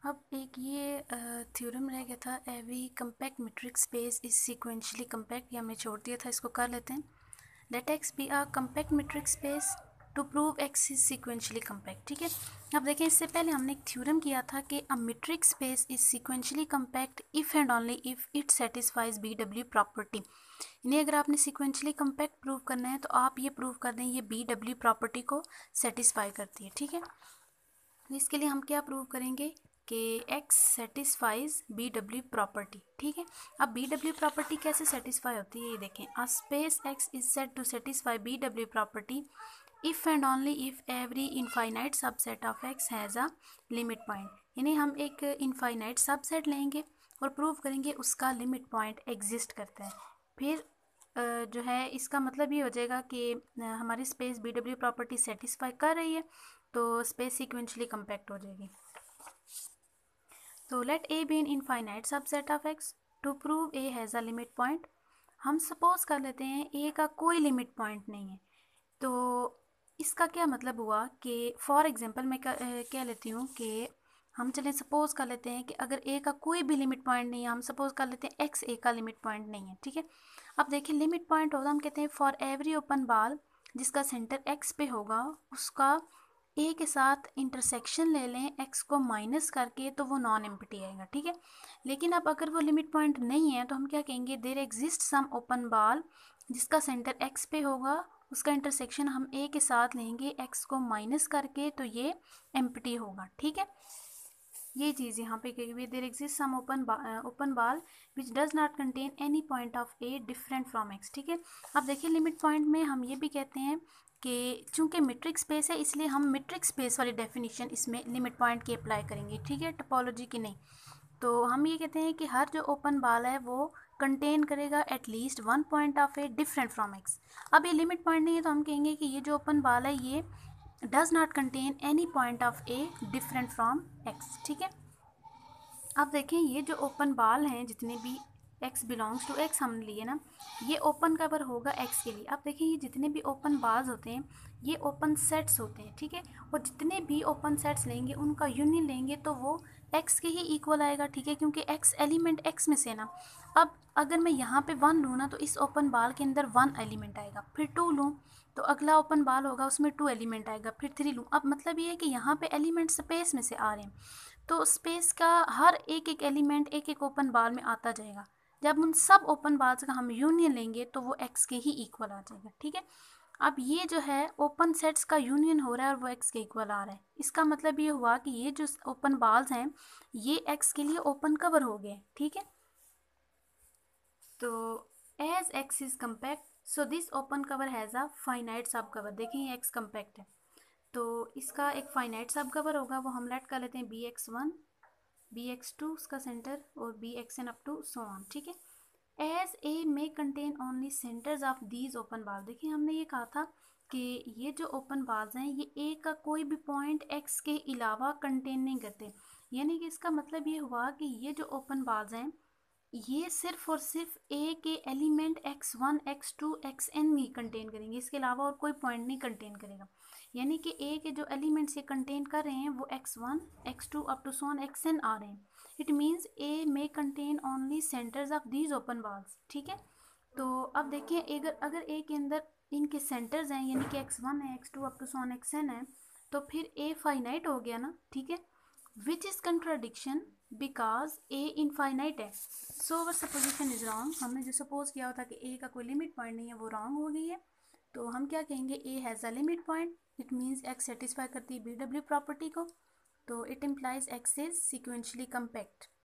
अब एक ये थ्योरम रह गया था, every compact metric space is sequentially compact, ये हमने छोड़ दिया था, इसको कर लेते हैं। Let X be a compact metric space to prove X is sequentially compact. ठीक है, अब देखें इससे पहले हमने एक थ्योरम किया था कि a metric space is sequentially compact if and only if it satisfies B W property. इन्हें अगर आपने सीक्वेंशियली कंपैक्ट प्रूव करना है तो आप ये प्रूव कर दें ये बी डब्ल्यू प्रॉपर्टी को सेटिस्फाई करती है। ठीक है, तो इसके लिए हम क्या प्रूव करेंगे कि x satisfies B W property. ठीक है, अब बी डब्ल्यू प्रॉपर्टी कैसे सेटिस्फाई होती है ये देखें। A space x is said to satisfy B W property if and only if every infinite subset of x has a limit point. यानी हम एक इनफाइनाइट सबसेट लेंगे और प्रूव करेंगे उसका लिमिट पॉइंट एग्जिस्ट करता है। फिर जो है इसका मतलब ये हो जाएगा कि हमारी space B W property satisfy कर रही है, तो स्पेस सीक्वेंशियली कंपैक्ट हो जाएगी। तो let A be an infinite subset of X to prove A has a limit point. हम सपोज कर लेते हैं ए का कोई लिमिट पॉइंट नहीं है, तो इसका क्या मतलब हुआ कि फॉर एग्जांपल मैं क्या लेती हूँ कि हम चलें सपोज कर लेते हैं कि अगर ए का कोई भी लिमिट पॉइंट नहीं है, हम सपोज कर लेते हैं एक्स ए का लिमिट पॉइंट नहीं है। ठीक है, अब देखिए लिमिट पॉइंट होगा, हम कहते हैं फॉर एवरी ओपन बॉल जिसका सेंटर एक्स पे होगा उसका ए के साथ इंटरसेक्शन ले लें एक्स को माइनस करके, तो वो नॉन एम्प्टी आएगा। ठीक है, लेकिन अब अगर वो लिमिट पॉइंट नहीं है तो हम क्या कहेंगे, there exist some open ball जिसका सेंटर एक्स पे होगा, उसका इंटरसेक्शन हम ए के साथ लेंगे एक्स को माइनस करके, तो ये एम्प्टी होगा। ठीक है, ये चीज़ यहाँ पे कही हुई, there exist some open ball which does not contain any point of A different from X. ठीक है, अब देखिए लिमिट पॉइंट में हम ये भी कहते हैं कि चूंकि मीट्रिक स्पेस है इसलिए हम मीट्रिक स्पेस वाली डेफिनेशन इसमें लिमिट पॉइंट की अप्लाई करेंगे। ठीक है, टोपोलॉजी की नहीं। तो हम ये कहते हैं कि हर जो ओपन बॉल है वो कंटेन करेगा at least one point of A different from x. अब ये लिमिट पॉइंट नहीं है तो हम कहेंगे कि ये जो ओपन बॉल है ये does not contain any point of A different from X. ठीक है, अब देखें ये जो ओपन बॉल हैं जितने भी x बिलोंग्स टू x हमने लिए ना, ये ओपन कवर होगा x के लिए। अब देखें ये जितने भी ओपन बार्स होते हैं ये ओपन सेट्स होते हैं। ठीक है, और जितने भी ओपन सेट्स लेंगे उनका यूनियन लेंगे तो वो x के ही इक्वल आएगा। ठीक है, क्योंकि x एलिमेंट x में से ना, अब अगर मैं यहाँ पे 1 लूँ ना तो इस ओपन बॉल के अंदर 1 एलिमेंट आएगा, फिर 2 लूँ तो अगला ओपन बॉल होगा उसमें 2 एलिमेंट आएगा, फिर 3 लूँ। अब मतलब ये है कि यहाँ पे एलिमेंट स्पेस में से आ रहे हैं, तो स्पेस का हर एक एक एलिमेंट एक एक ओपन बार में आता जाएगा। जब उन सब ओपन बार्स का हम यूनियन लेंगे तो वो एक्स के ही इक्वल आ जाएगा। ठीक है, अब ये जो है ओपन सेट्स का यूनियन हो रहा है और वो एक्स के इक्वल आ रहा है, इसका मतलब ये हुआ कि ये जो ओपन बार्स हैं ये एक्स के लिए ओपन कवर हो गए। ठीक है, तो as X is compact so this open cover has a finite subcover. देखिए ये एक्स कम्पैक्ट है तो इसका एक फाइनाइट सब कवर होगा, वो हम लेट कर लेते हैं bx1 bx2 उसका सेंटर और bxn up to so on. ठीक है, as A may contain only centres of these open ball. देखिए हमने ये कहा था कि ये जो ओपन बाल्स हैं ये ए का कोई भी पॉइंट एक्स के अलावा कंटेन नहीं करते, यानी कि इसका मतलब ये हुआ कि ये जो ओपन बाल्स हैं ये सिर्फ और सिर्फ ए के एलिमेंट x1 x2 xn ही कंटेन करेंगे, इसके अलावा और कोई पॉइंट नहीं कंटेन करेगा। यानी कि ए के जो एलिमेंट्स ये कंटेन कर रहे हैं वो x1 x2 up to so on xn आ रहे हैं। It means A may contain only centres of these open balls. ठीक है, तो अब देखिए अगर अगर ए के अंदर इनके सेंटर्स हैं यानी कि x1 है x2 up to so on xn है, तो फिर ए फाइनाइट हो गया ना। ठीक है, which is contradiction because A infinite है, सो अवर सपोजिशन इज रॉन्ग। हमने जो सपोज किया था कि ए का कोई लिमिट पॉइंट नहीं है वो रॉन्ग हो गई है। तो हम क्या कहेंगे, ए has a limit point, it means x satisfy करती है बी डब्ल्यू प्रॉपर्टी को, तो it implies x is sequentially compact.